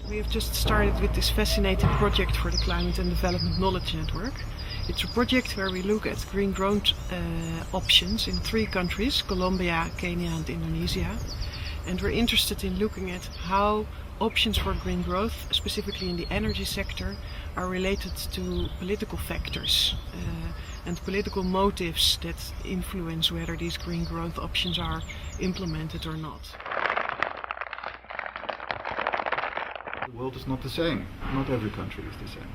We have just started with this fascinating project for the Climate and Development Knowledge Network. It's a project where we look at green growth options in 3 countries, Colombia, Kenya and Indonesia. And we're interested in looking at how options for green growth, specifically in the energy sector, are related to political factors and political motives that influence whether these green growth options are implemented or not. The world is not the same. Not every country is the same.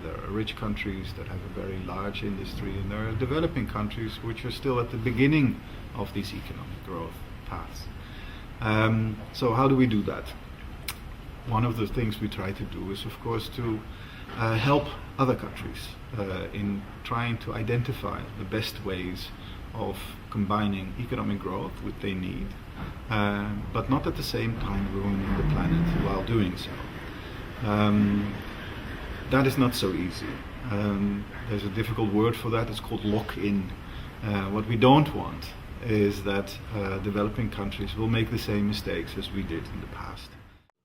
There are rich countries that have a very large industry, and there are developing countries which are still at the beginning of these economic growth paths. So how do we do that? One of the things we try to do is, of course, to help other countries in trying to identify the best ways of combining economic growth, which they need, but not at the same time ruining the planet while doing so. That is not so easy. There's a difficult word for that, it's called lock-in. What we don't want is that developing countries will make the same mistakes as we did in the past.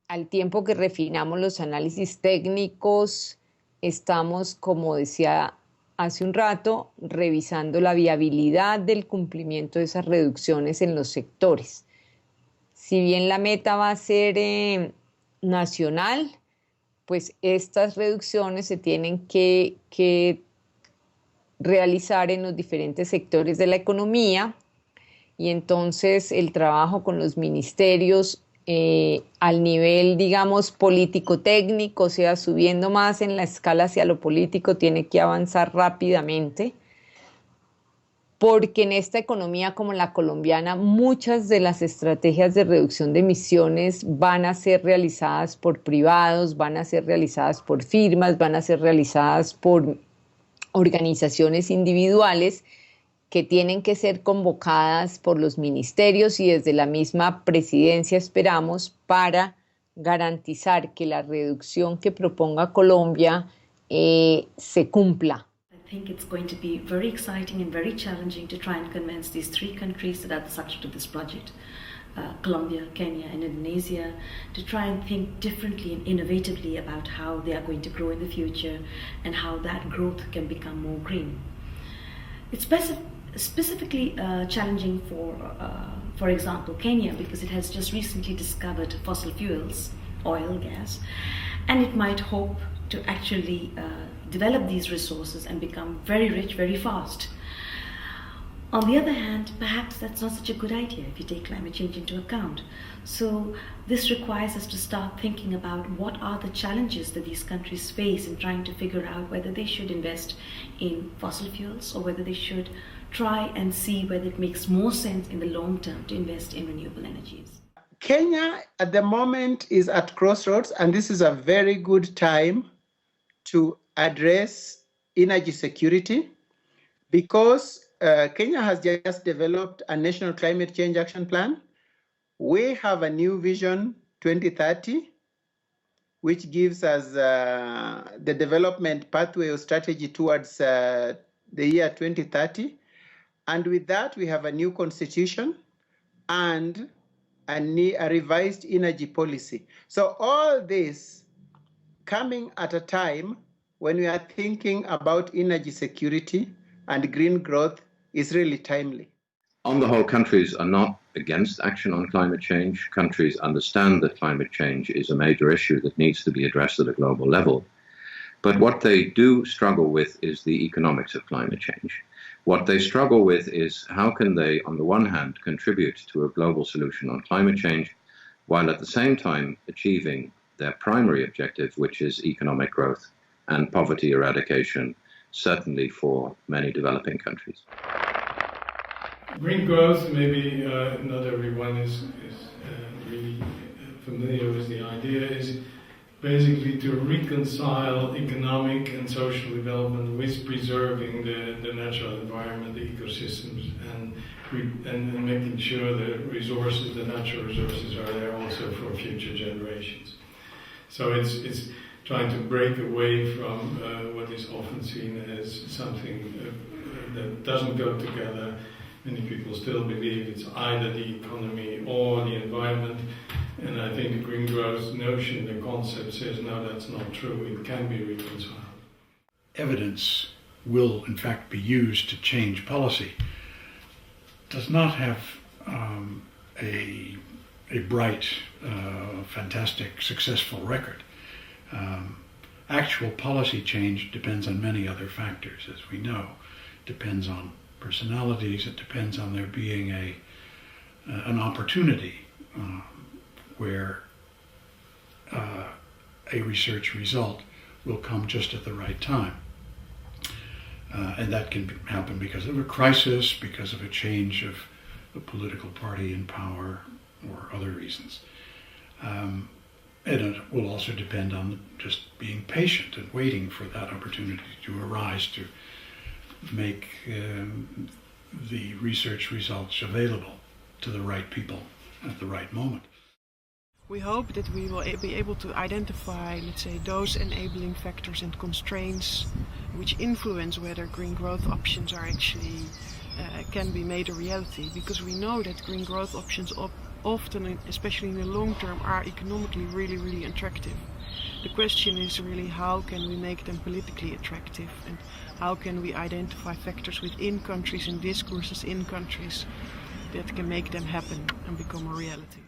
Al tiempo que refinamos los análisis técnicos, estamos, como decía hace un rato, revisando la viabilidad del cumplimiento de esas reducciones en los sectores. Si bien la meta va a ser nacional, pues estas reducciones se tienen que realizar en los diferentes sectores de la economía, y entonces el trabajo con los ministerios al nivel, digamos, político-técnico, o sea, subiendo más en la escala hacia lo político, tiene que avanzar rápidamente, porque en esta economía como la colombiana, muchas de las estrategias de reducción de emisiones van a ser realizadas por privados, van a ser realizadas por firmas, van a ser realizadas por organizaciones individuales que tienen que ser convocadas por los ministerios y desde la misma presidencia, esperamos, para garantizar que la reducción que proponga Colombia se cumpla. I think it's going to be very exciting and very challenging to try and convince these 3 countries that are the subject of this project, Colombia, Kenya and Indonesia, to try and think differently and innovatively about how they are going to grow in the future and how that growth can become more green. It's specifically challenging for example, Kenya, because it has just recently discovered fossil fuels, oil, gas, and it might hope to actually develop these resources and become very rich very fast. On the other hand, perhaps that's not such a good idea if you take climate change into account. So this requires us to start thinking about what are the challenges that these countries face in trying to figure out whether they should invest in fossil fuels or whether they should try and see whether it makes more sense in the long term to invest in renewable energies. Kenya at the moment is at crossroads, and this is a very good time to address energy security, because Kenya has just developed a national climate change action plan. We have a new vision 2030, which gives us the development pathway or strategy towards the year 2030. And with that, we have a new constitution and a revised energy policy. So all this coming at a time when we are thinking about energy security and green growth is really timely. On the whole, countries are not against action on climate change. Countries understand that climate change is a major issue that needs to be addressed at a global level. But what they do struggle with is the economics of climate change. What they struggle with is how can they, on the one hand, contribute to a global solution on climate change, while at the same time achieving their primary objective, which is economic growth and poverty eradication, certainly for many developing countries. Green growth, maybe not everyone is really familiar with the idea, is basically to reconcile economic and social development with preserving the natural environment, the ecosystems, and making sure the resources, the natural resources, are there also for future generations. So it's trying to break away from what is often seen as something that doesn't go together. Many people still believe it's either the economy or the environment, and I think the green growth notion, the concept says no, that's not true, it can be reconciled. Evidence will in fact be used to change policy does not have a bright, fantastic, successful record. Actual policy change depends on many other factors, as we know. It depends on personalities, it depends on there being an opportunity where a research result will come just at the right time. And that can happen because of a crisis, because of a change of a political party in power, or other reasons. And it will also depend on just being patient and waiting for that opportunity to arise to make the research results available to the right people at the right moment. We hope that we will be able to identify, let's say, those enabling factors and constraints which influence whether green growth options are actually can be made a reality, because we know that green growth options often, especially in the long term, are economically really attractive. The question is really how can we make them politically attractive, and how can we identify factors within countries and discourses in countries that can make them happen and become a reality.